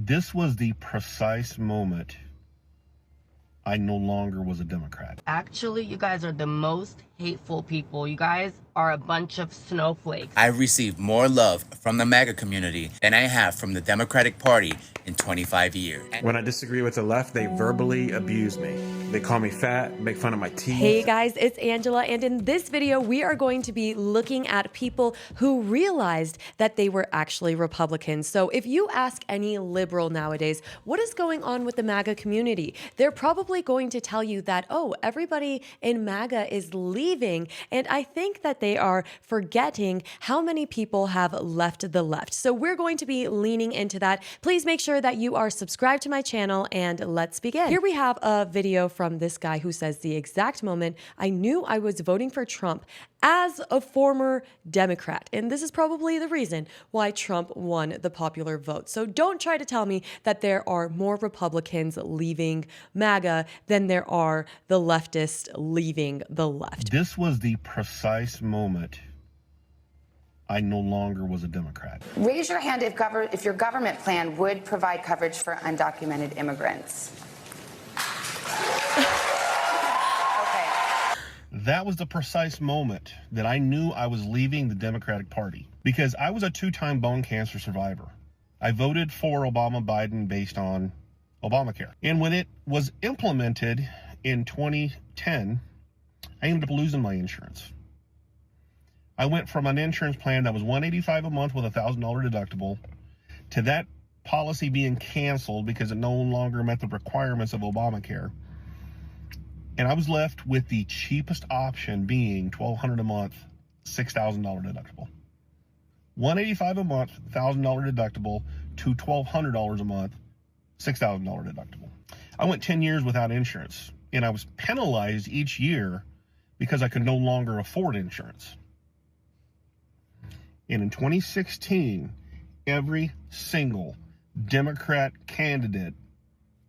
This was the precise moment I no longer was a Democrat. Actually, you guys are the most hateful people. You guys are a bunch of snowflakes. I've received more love from the MAGA community than I have from the Democratic Party in 25 years. When I disagree with the left, they verbally abuse me. They call me fat, make fun of my teeth. Hey guys, it's Angela, and in this video, we are going to be looking at people who realized that they were actually Republicans. So if you ask any liberal nowadays, what is going on with the MAGA community? They're probably going to tell you that, oh, everybody in MAGA is leaving. And I think that they are forgetting how many people have left the left. So we're going to be leaning into that. Please make sure that you are subscribed to my channel, and let's begin. Here we have a video from this guy who says the exact moment I knew I was voting for Trump as a former Democrat. And this is probably the reason why Trump won the popular vote. So don't try to tell me that there are more Republicans leaving MAGA than there are the leftists leaving the left. This was the precise moment I no longer was a Democrat. Raise your hand if your government plan would provide coverage for undocumented immigrants. Okay. That was the precise moment that I knew I was leaving the Democratic Party, because I was a two-time bone cancer survivor. I voted for Obama-Biden based on Obamacare. And when it was implemented in 2010, I ended up losing my insurance. I went from an insurance plan that was $185 a month with a $1,000 deductible to that policy being canceled because it no longer met the requirements of Obamacare. And I was left with the cheapest option being $1,200 a month, $6,000 deductible. $185 a month, $1,000 deductible to $1,200 a month, $6,000 deductible. I went 10 years without insurance, and I was penalized each year because I could no longer afford insurance. And in 2016, every single Democrat candidate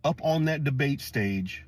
up on that debate stage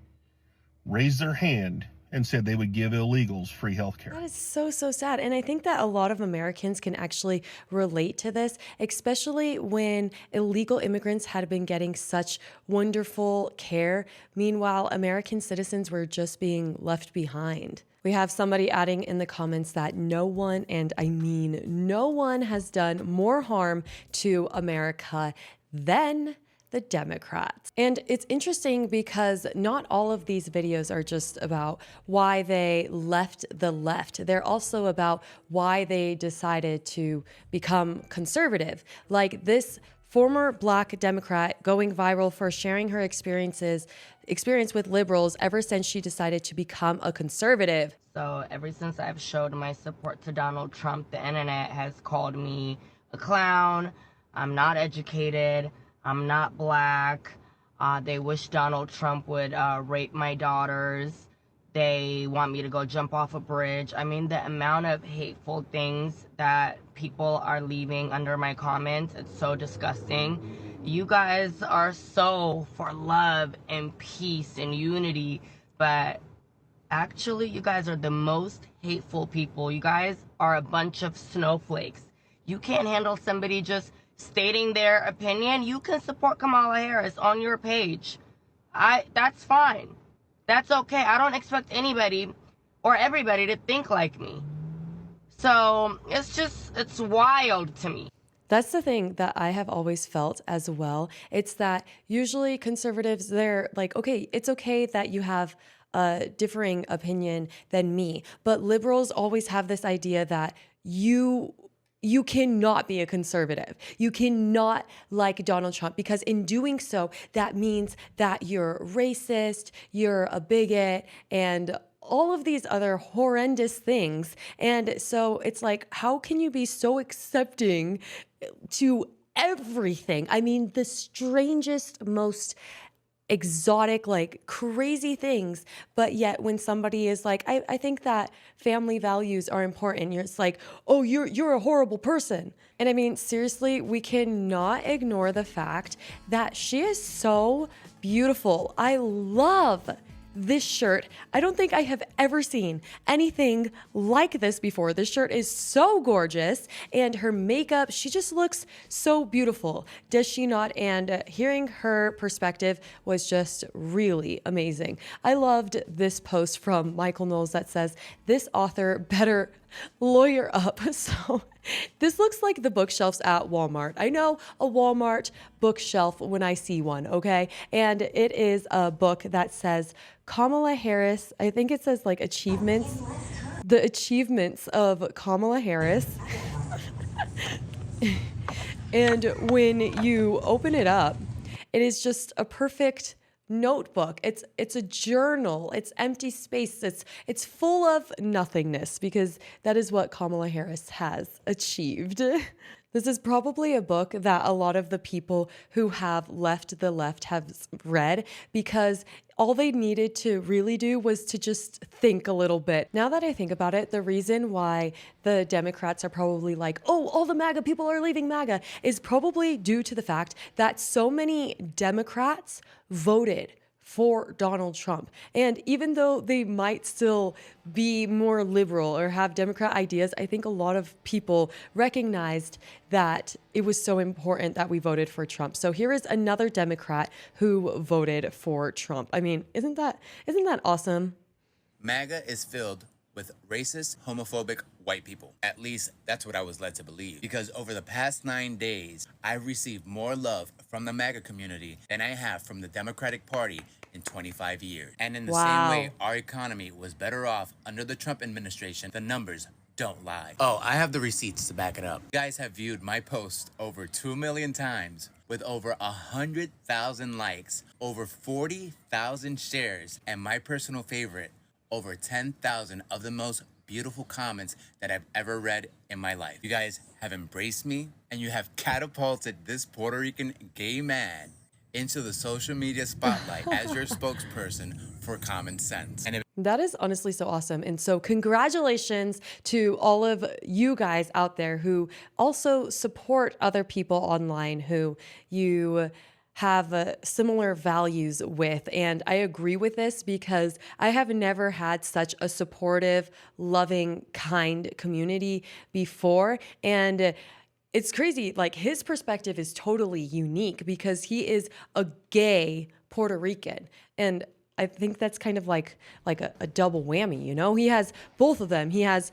raised their hand and said they would give illegals free health care. That is so, so sad. And I think that a lot of Americans can actually relate to this, especially when illegal immigrants had been getting such wonderful care. Meanwhile, American citizens were just being left behind. We have somebody adding in the comments that no one, and I mean no one, has done more harm to America than the Democrats. And it's interesting because not all of these videos are just about why they left the left. They're also about why they decided to become conservative. Like this former Black Democrat going viral for sharing her experience with liberals ever since she decided to become a conservative. So ever since I've showed my support to Donald Trump, the internet has called me a clown. I'm not educated. I'm not Black. They wish Donald Trump would rape my daughters. They want me to go jump off a bridge. I mean, the amount of hateful things that people are leaving under my comments, it's so disgusting. You guys are so for love and peace and unity, but actually, you guys are the most hateful people. You guys are a bunch of snowflakes. You can't handle somebody just stating their opinion. You can support Kamala Harris on your page. That's fine. That's okay. I don't expect anybody or everybody to think like me. So it's wild to me. That's the thing that I have always felt as well. It's that usually conservatives, they're like, okay, it's okay that you have a differing opinion than me. But liberals always have this idea that you cannot be a conservative. You cannot like Donald Trump, because in doing so, that means that you're racist, you're a bigot, and all of these other horrendous things. And so it's like, how can you be so accepting to everything? I mean, the strangest, most exotic, like crazy things. But yet when somebody is like, I think that family values are important, it's like, oh, you're a horrible person. And I mean, seriously, we cannot ignore the fact that she is so beautiful. I love this shirt. I don't think I have ever seen anything like this before. This shirt is so gorgeous, and her makeup, she just looks so beautiful. Does she not? And hearing her perspective was just really amazing. I loved this post from Michael Knowles that says, "This author better lawyer up." So this looks like the bookshelves at Walmart. I know a Walmart bookshelf when I see one, okay? And it is a book that says Kamala Harris. I think it says like achievements, the achievements of Kamala Harris. And when you open it up, it is just a perfect notebook. It's a journal. It's empty space. It's full of nothingness, because that is what Kamala Harris has achieved. This is probably a book that a lot of the people who have left the left have read, because all they needed to really do was to just think a little bit. Now that I think about it, the reason why the Democrats are probably like, oh, all the MAGA people are leaving MAGA, is probably due to the fact that so many Democrats voted for Donald Trump. And even though they might still be more liberal or have Democrat ideas, I think a lot of people recognized that it was so important that we voted for Trump. So here is another Democrat who voted for Trump. I mean, isn't that awesome? MAGA is filled with racist, homophobic white people. At least that's what I was led to believe. Because over the past 9 days, I've received more love from the MAGA community than I have from the Democratic Party in 25 years. And in the same way our economy was better off under the Trump administration, the numbers don't lie. Oh, I have the receipts to back it up. You guys have viewed my post over 2 million times, with over 100,000 likes, over 40,000 shares, and my personal favorite, over 10,000 of the most beautiful comments that I've ever read in my life. You guys have embraced me, and you have catapulted this Puerto Rican gay man into the social media spotlight as your spokesperson for common sense. And that is honestly so awesome. And so congratulations to all of you guys out there who also support other people online who you have similar values with. And I agree with this, because I have never had such a supportive, loving, kind community before. And it's crazy. Like, his perspective is totally unique because he is a gay Puerto Rican. And I think that's kind of like a double whammy, you know? He has both of them. He has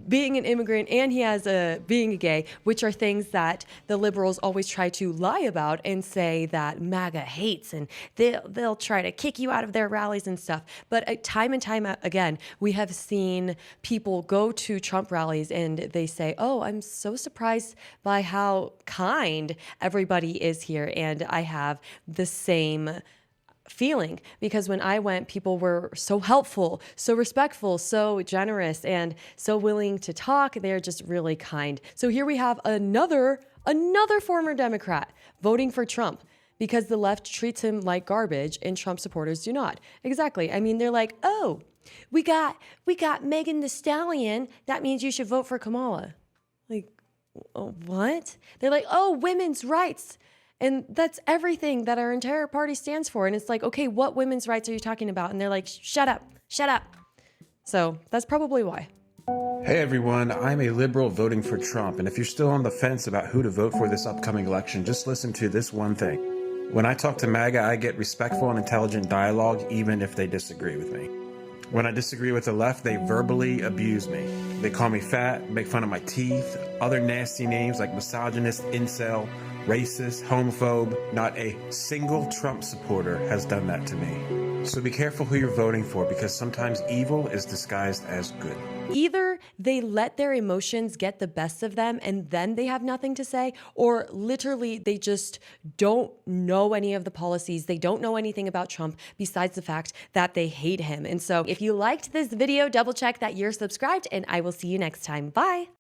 being an immigrant, and he has being a gay, which are things that the liberals always try to lie about and say that MAGA hates, and they'll try to kick you out of their rallies and stuff. But time and time again, we have seen people go to Trump rallies and they say, oh, I'm so surprised by how kind everybody is here. And I have the same feeling, because when I went, people were so helpful, so respectful, so generous, and so willing to talk. They're just really kind. So here we have another former Democrat voting for Trump because the left treats him like garbage and Trump supporters do not. Exactly. I mean, they're like, oh, we got Megan Thee Stallion. That means you should vote for Kamala. Like, what? They're like, oh, women's rights. And that's everything that our entire party stands for. And it's like, okay, what women's rights are you talking about? And they're like, shut up. So that's probably why. Hey everyone, I'm a liberal voting for Trump, and if you're still on the fence about who to vote for this upcoming election, just listen to this one thing. When I talk to MAGA, I get respectful and intelligent dialogue, even if they disagree with me. When I disagree with the left, they verbally abuse me. They call me fat, make fun of my teeth, other nasty names like misogynist, incel, racist, homophobe. Not a single Trump supporter has done that to me. So be careful who you're voting for, because sometimes evil is disguised as good. Either they let their emotions get the best of them and then they have nothing to say, or literally they just don't know any of the policies. They don't know anything about Trump besides the fact that they hate him. And so if you liked this video, double check that you're subscribed, and I will see you next time. Bye.